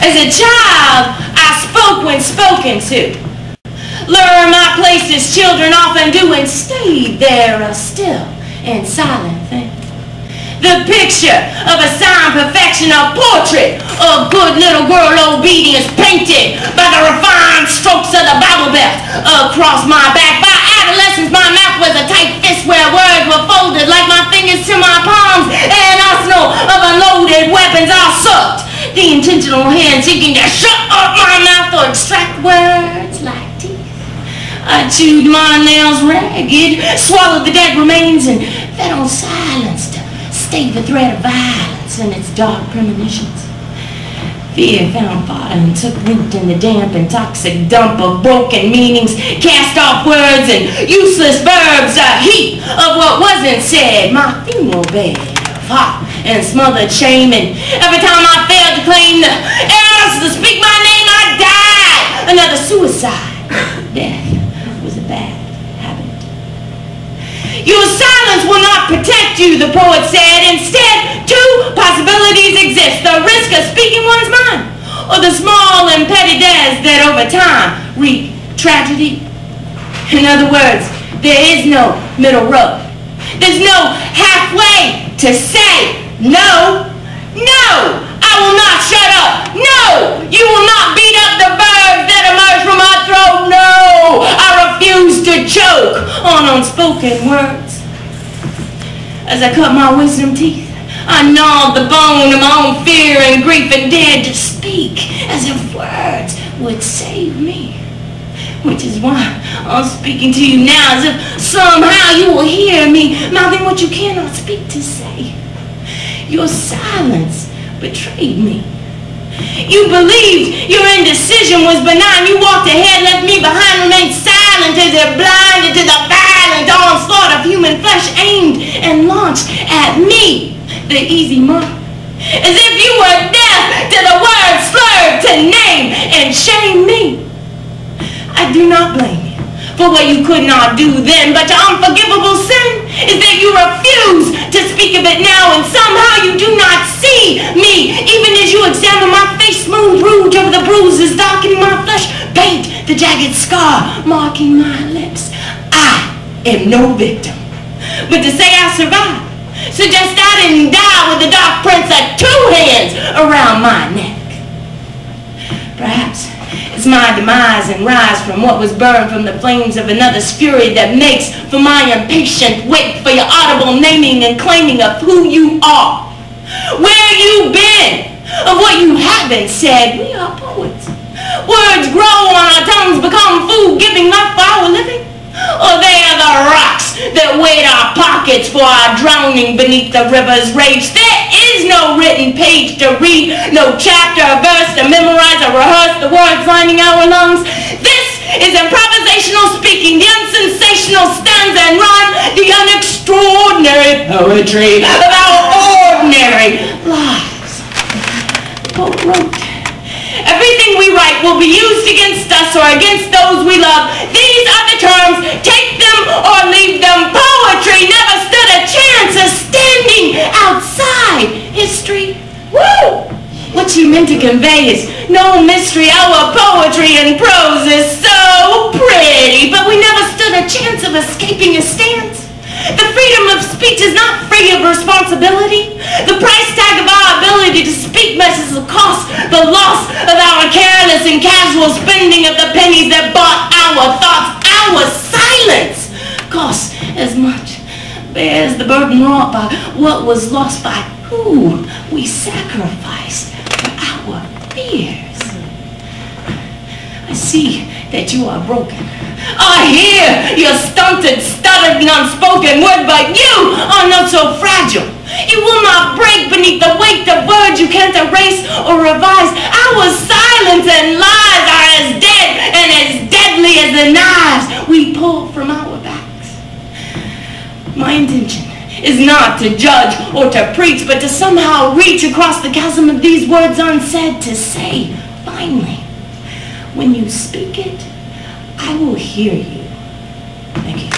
As a child, I spoke when spoken to. Learned my place as children often do and stayed there a still and silent thing. The picture of a signed perfection, a portrait of good little girl obedience painted by the refined strokes of the Bible belt across my back. By adolescence, my mouth was a tight fist where words were folded like my fingers to my palms. An arsenal of unloaded weapons I sucked, the intentional hand seeking to shut up my mouth or extract words like teeth. I chewed my nails ragged, swallowed the dead remains, and fed on silence to stay the threat of violence and its dark premonitions. Fear found fodder and took root in the damp and toxic dump of broken meanings, cast off words and useless verbs, a heap of what wasn't said, my funeral bed of hot and smothered shame. And every time I failed to claim the heirs to speak my name, I died another suicide. Death was a bad habit. Your silence will not protect you, the poet said. Instead, two possibilities exist: the risk of speaking one's mind, or the small and petty deaths that over time wreak tragedy. In other words, there is no middle road. There's no halfway to say no. No, I will not shut up. No, you will not beat up the verbs that emerge from my throat. No, I refuse to choke on unspoken words. As I cut my wisdom teeth, I gnawed the bone of my own fear and grief and dared to speak as if words would save me. Which is why I'm speaking to you now, as if somehow you will hear me mouthing what you cannot speak to say. Your silence betrayed me. You believed your indecision was benign. You walked ahead, left me behind, remained silent as if blinded to the violent onslaught of human flesh aimed and launched at me, the easy mark. As if you were deaf to the words slurred to name and shame me. I do not blame you for what you could not do then, but your unforgivable sin is that you refuse to speak of it now, and somehow you do not see me, even as you examine my face, smooth rouge over the bruises, darkening my flesh, paint the jagged scar, marking my lips. I am no victim, but to say I survived suggests I didn't die with the dark prints of two hands around my neck. Perhaps it's my demise and rise from what was burned from the flames of another's fury that makes for my impatient wait for your audible naming and claiming of who you are, where you've been, of what you haven't said. We are poets. Words grow on our tongues, become food, giving life for our living. Or they are the rocks that weight our pockets for our drowning beneath the river's rage. There is no written page to read, no chapter or verse to memorize or rehearse the words lining our lungs. This is improvisational speaking, the unsensational stanza and rhyme, the unextraordinary poetry of our ordinary lives. The poet wrote, everything we write will be used against us or against those we love. These are the terms. Take them or leave them. Poetry never stood a chance of standing outside history. Woo! What she meant to convey is no mystery. Our poetry and prose is so pretty, but we never stood a chance of escaping a stance. The freedom of speech is not free of responsibility. The price tag of our ability to speak messes will cost the loss of our careless and casual spending of the pennies that bought our thoughts. Our silence costs as much, bears the burden wrought by what was lost, by who we sacrificed for our fears. I see that you are broken. I hear your stunted, stuttered, and unspoken word, but you are not so fragile. You will not break beneath the weight of words you can't erase or revise. Our silence and lies are as dead and as deadly as the knives we pull from our backs. My intention is not to judge or to preach, but to somehow reach across the chasm of these words unsaid to say, finally, when you speak it, I will hear you. Thank you.